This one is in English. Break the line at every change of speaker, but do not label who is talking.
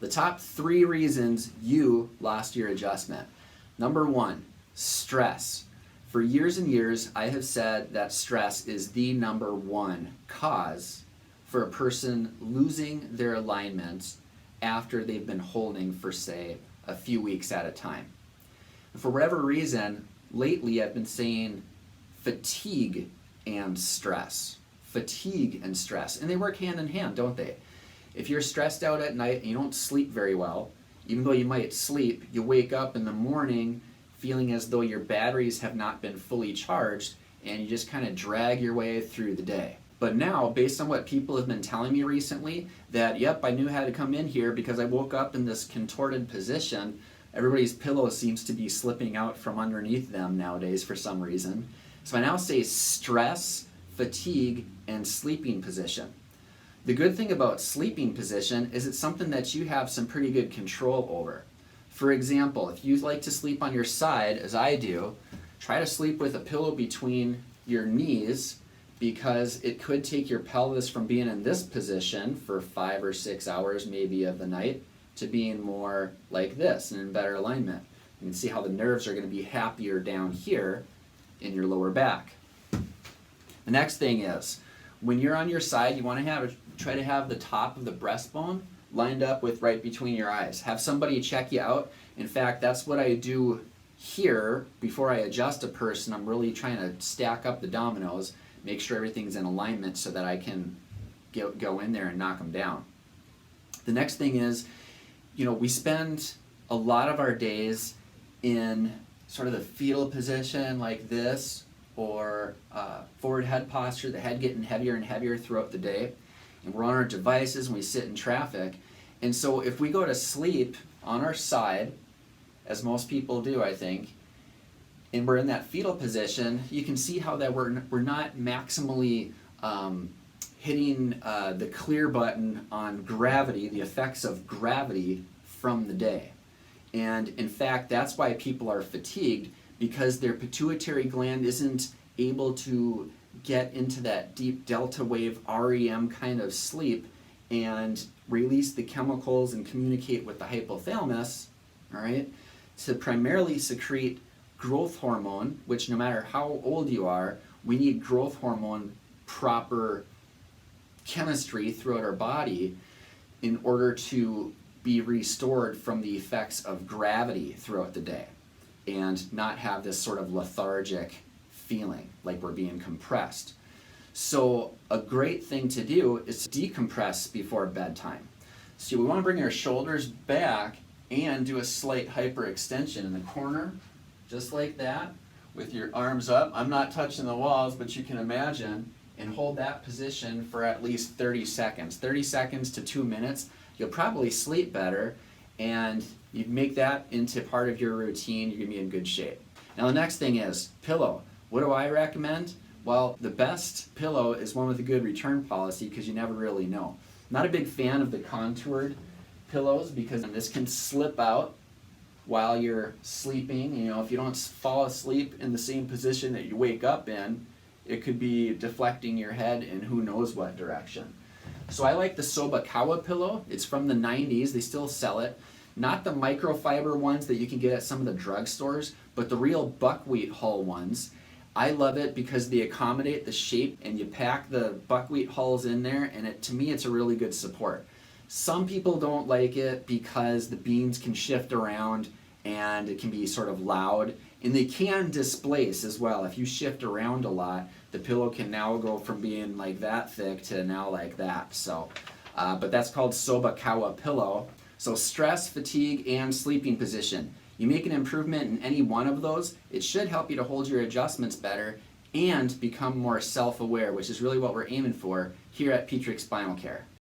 The top 3 reasons you lost your adjustment. Number 1, stress. For years and years, I have said that stress is the number 1 cause for a person losing their alignment after they've been holding for, say, a few weeks at a time. And for whatever reason, lately I've been saying fatigue and stress. Fatigue and stress. And they work hand in hand, don't they? If you're stressed out at night and you don't sleep very well, even though you might sleep, you wake up in the morning feeling as though your batteries have not been fully charged, and you just kind of drag your way through the day. But now, based on what people have been telling me recently, that yep, I knew how to come in here because I woke up in this contorted position. Everybody's pillow seems to be slipping out from underneath them nowadays for some reason. So I now say stress, fatigue, and sleeping position. The good thing about sleeping position is it's something that you have some pretty good control over. For example, if you like to sleep on your side, as I do, try to sleep with a pillow between your knees, because it could take your pelvis from being in this position for 5 or 6 hours maybe of the night to being more like this and in better alignment. You can see how the nerves are going to be happier down here in your lower back. The next thing is, when you're on your side, you want to try to have the top of the breastbone lined up with right between your eyes. Have somebody check you out. In fact, that's what I do here before I adjust a person. I'm really trying to stack up the dominoes, make sure everything's in alignment so that I can go in there and knock them down. The next thing is, we spend a lot of our days in sort of the fetal position like this, or forward head posture, the head getting heavier and heavier throughout the day. And we're on our devices and we sit in traffic. And so if we go to sleep on our side, as most people do, I think, and we're in that fetal position, you can see how that we're not maximally hitting the clear button on gravity, the effects of gravity from the day. And in fact, that's why people are fatigued, because their pituitary gland isn't able to get into that deep delta wave REM kind of sleep and release the chemicals and communicate with the hypothalamus, all right, to primarily secrete growth hormone, which no matter how old you are, we need growth hormone proper chemistry throughout our body in order to be restored from the effects of gravity throughout the day and not have this sort of lethargic feeling like we're being compressed. So a great thing to do is to decompress before bedtime. So we want to bring our shoulders back and do a slight hyperextension in the corner, just like that, with your arms up. I'm not touching the walls, but you can imagine, and hold that position for at least 30 seconds. 30 seconds to 2 minutes. You'll probably sleep better, and you make that into part of your routine, you're going to be in good shape. Now the next thing is pillow. What do I recommend? Well, the best pillow is one with a good return policy, because you never really know. Not a big fan of the contoured pillows, because this can slip out while you're sleeping. If you don't fall asleep in the same position that you wake up in, it could be deflecting your head in who knows what direction. So I like the Sobakawa pillow. It's from the 90s. They still sell it. Not the microfiber ones that you can get at some of the drugstores, but the real buckwheat hull ones. I love it because they accommodate the shape, and you pack the buckwheat hulls in there, and to me it's a really good support. Some people don't like it because the beans can shift around and it can be sort of loud, and they can displace as well. If you shift around a lot, the pillow can now go from being like that thick to now like that. So, but that's called Sobakawa pillow. So stress, fatigue, and sleeping position. You make an improvement in any one of those, it should help you to hold your adjustments better and become more self-aware, which is really what we're aiming for here at Petrix Spinal Care.